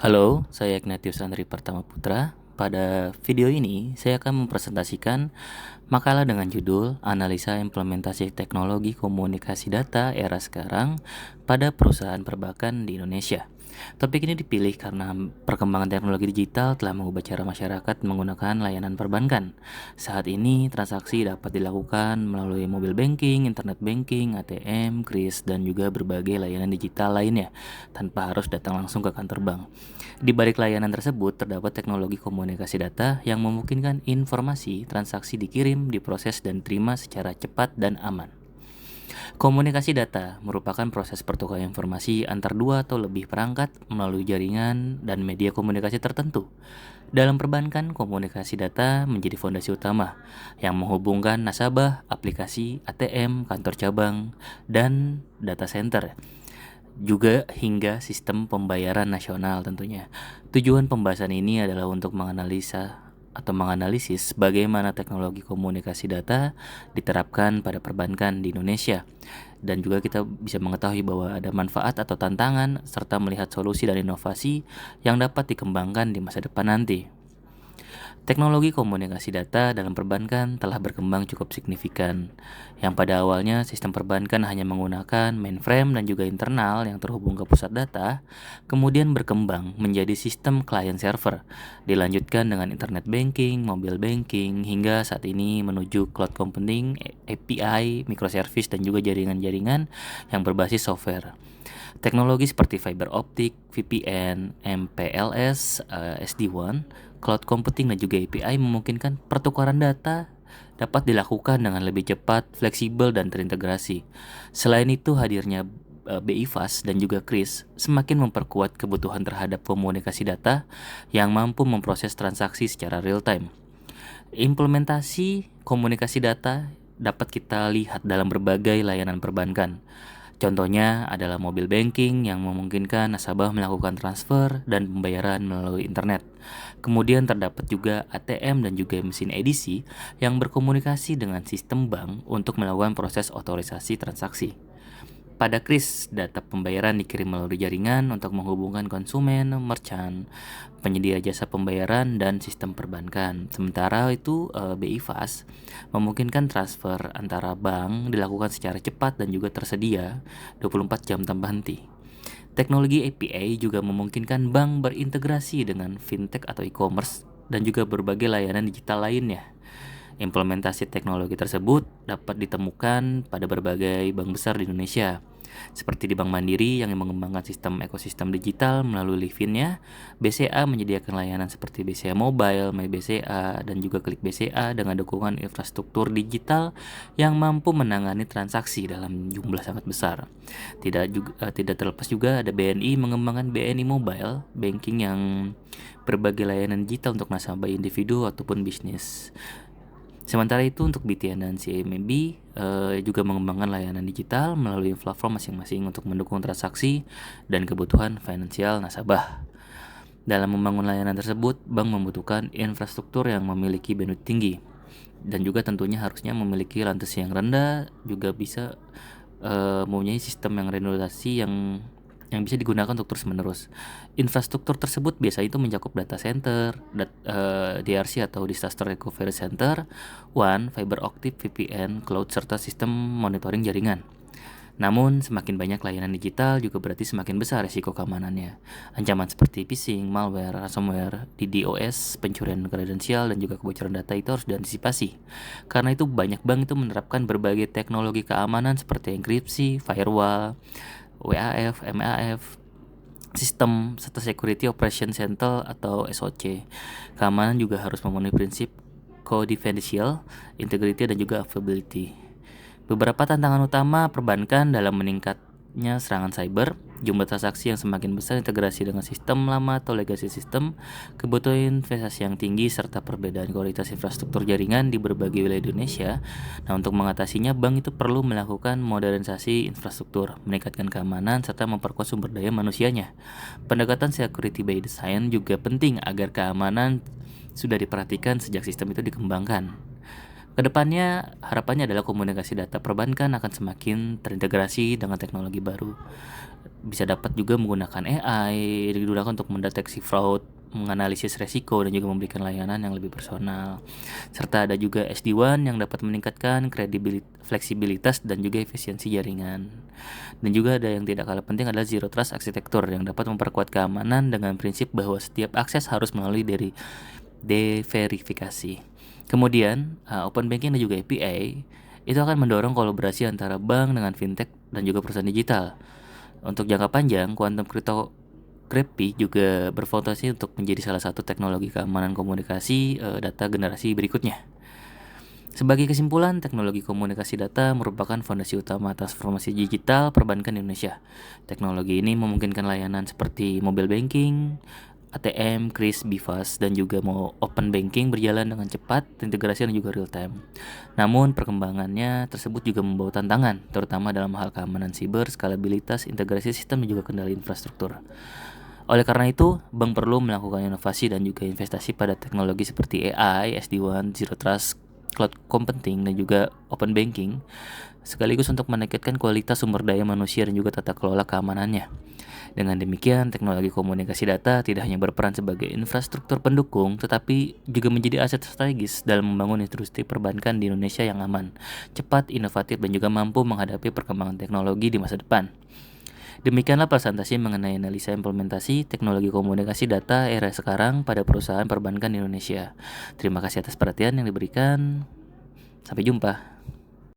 Halo, saya Ignatius Andri Pertama Putra. Pada video ini, saya akan mempresentasikan makalah dengan judul Analisa Implementasi Teknologi Komunikasi Data Era Sekarang pada Perusahaan Perbankan di Indonesia. Topik ini dipilih karena perkembangan teknologi digital telah mengubah cara masyarakat menggunakan layanan perbankan. Saat ini, transaksi dapat dilakukan melalui mobile banking, internet banking, ATM, kris, dan juga berbagai layanan digital lainnya tanpa harus datang langsung ke kantor bank. Di balik layanan tersebut terdapat teknologi komunikasi data yang memungkinkan informasi transaksi dikirim, diproses, dan diterima secara cepat dan aman. Komunikasi data merupakan proses pertukaran informasi antar dua atau lebih perangkat melalui jaringan dan media komunikasi tertentu. Dalam perbankan, komunikasi data menjadi fondasi utama yang menghubungkan nasabah, aplikasi, ATM, kantor cabang, dan data center, juga hingga sistem pembayaran nasional tentunya. Tujuan pembahasan ini adalah untuk menganalisis bagaimana teknologi komunikasi data diterapkan pada perbankan di Indonesia, dan juga kita bisa mengetahui bahwa ada manfaat atau tantangan serta melihat solusi dan inovasi yang dapat dikembangkan di masa depan nanti. Teknologi komunikasi data dalam perbankan telah berkembang cukup signifikan, yang pada awalnya sistem perbankan hanya menggunakan mainframe dan juga internal yang terhubung ke pusat data, kemudian berkembang menjadi sistem client server, dilanjutkan dengan internet banking, mobile banking, hingga saat ini menuju cloud computing, API, microservice, dan juga jaringan-jaringan yang berbasis software. Teknologi seperti fiber optik, VPN, MPLS, SD-WAN, cloud computing, dan juga API memungkinkan pertukaran data dapat dilakukan dengan lebih cepat, fleksibel, dan terintegrasi. Selain itu, hadirnya BI Fast dan juga Kris semakin memperkuat kebutuhan terhadap komunikasi data yang mampu memproses transaksi secara real time. Implementasi komunikasi data dapat kita lihat dalam berbagai layanan perbankan. Contohnya adalah mobile banking yang memungkinkan nasabah melakukan transfer dan pembayaran melalui internet. Kemudian terdapat juga ATM dan juga mesin edisi yang berkomunikasi dengan sistem bank untuk melakukan proses otorisasi transaksi. Pada kris, data pembayaran dikirim melalui jaringan untuk menghubungkan konsumen, merchant, penyedia jasa pembayaran, dan sistem perbankan. Sementara itu, BI Fast memungkinkan transfer antara bank dilakukan secara cepat dan juga tersedia 24 jam tanpa henti. Teknologi API juga memungkinkan bank berintegrasi dengan fintech atau e-commerce dan juga berbagai layanan digital lainnya. Implementasi teknologi tersebut dapat ditemukan pada berbagai bank besar di Indonesia, seperti di Bank Mandiri yang mengembangkan sistem ekosistem digital melalui Livin-nya. BCA menyediakan layanan seperti BCA Mobile, My BCA, dan juga Klik BCA dengan dukungan infrastruktur digital yang mampu menangani transaksi dalam jumlah sangat besar. Tidak terlepas juga ada BNI mengembangkan BNI Mobile Banking yang berbagai layanan digital untuk nasabah individu ataupun bisnis. Sementara itu untuk BTN dan CIMB juga mengembangkan layanan digital melalui platform masing-masing untuk mendukung transaksi dan kebutuhan finansial nasabah. Dalam membangun layanan tersebut, bank membutuhkan infrastruktur yang memiliki bandwidth tinggi dan juga tentunya harusnya memiliki latensi yang rendah, juga bisa mempunyai sistem yang redundansi yang bisa digunakan untuk terus-menerus. Infrastruktur tersebut biasanya itu mencakup data center, DRC atau Disaster Recovery Center, WAN, fiber optic, VPN, cloud, serta sistem monitoring jaringan. Namun, semakin banyak layanan digital juga berarti semakin besar risiko keamanannya. Ancaman seperti phishing, malware, ransomware, DDoS, pencurian kredensial, dan juga kebocoran data itu harus diantisipasi. Karena itu banyak bank itu menerapkan berbagai teknologi keamanan seperti enkripsi, firewall, WAF, MAF, sistem serta Security Operation Center atau SOC. Keamanan juga harus memenuhi prinsip confidential, integrity, dan juga availability. Beberapa tantangan utama perbankan dalam meningkatnya serangan cyber, jumlah transaksi yang semakin besar, integrasi dengan sistem lama atau legacy system, kebutuhan investasi yang tinggi, serta perbedaan kualitas infrastruktur jaringan di berbagai wilayah Indonesia. Nah, untuk mengatasinya, bank itu perlu melakukan modernisasi infrastruktur, meningkatkan keamanan, serta memperkuat sumber daya manusianya. Pendekatan security by design juga penting agar keamanan sudah diperhatikan sejak sistem itu dikembangkan. Kedepannya, harapannya adalah komunikasi data perbankan akan semakin terintegrasi dengan teknologi baru, Bisa dapat juga menggunakan AI digunakan untuk mendeteksi fraud, menganalisis resiko, dan juga memberikan layanan yang lebih personal. Serta ada juga SD-WAN yang dapat meningkatkan fleksibilitas dan juga efisiensi jaringan. Dan juga ada yang tidak kalah penting adalah Zero Trust Architecture yang dapat memperkuat keamanan dengan prinsip bahwa setiap akses harus melalui dari deverifikasi. Kemudian, open banking dan juga API itu akan mendorong kolaborasi antara bank dengan fintech dan juga perusahaan digital. Untuk jangka panjang, quantum cryptography juga berpotensi untuk menjadi salah satu teknologi keamanan komunikasi data generasi berikutnya. Sebagai kesimpulan, teknologi komunikasi data merupakan fondasi utama transformasi digital perbankan Indonesia. Teknologi ini memungkinkan layanan seperti mobile banking, ATM, KRIS, BIFAS, dan juga mau open banking berjalan dengan cepat, integrasi dan juga real time. Namun perkembangannya tersebut juga membawa tantangan, terutama dalam hal keamanan siber, skalabilitas, integrasi sistem, dan juga kendali infrastruktur. Oleh karena itu, bank perlu melakukan inovasi dan juga investasi pada teknologi seperti AI, SD-WAN, Zero Trust, cloud computing, dan juga open banking, sekaligus untuk meningkatkan kualitas sumber daya manusia dan juga tata kelola keamanannya. Dengan demikian, teknologi komunikasi data tidak hanya berperan sebagai infrastruktur pendukung, tetapi juga menjadi aset strategis dalam membangun industri perbankan di Indonesia yang aman, cepat, inovatif, dan juga mampu menghadapi perkembangan teknologi di masa depan. Demikianlah presentasi mengenai analisa implementasi teknologi komunikasi data era sekarang pada perusahaan perbankan di Indonesia. Terima kasih atas perhatian yang diberikan. Sampai jumpa.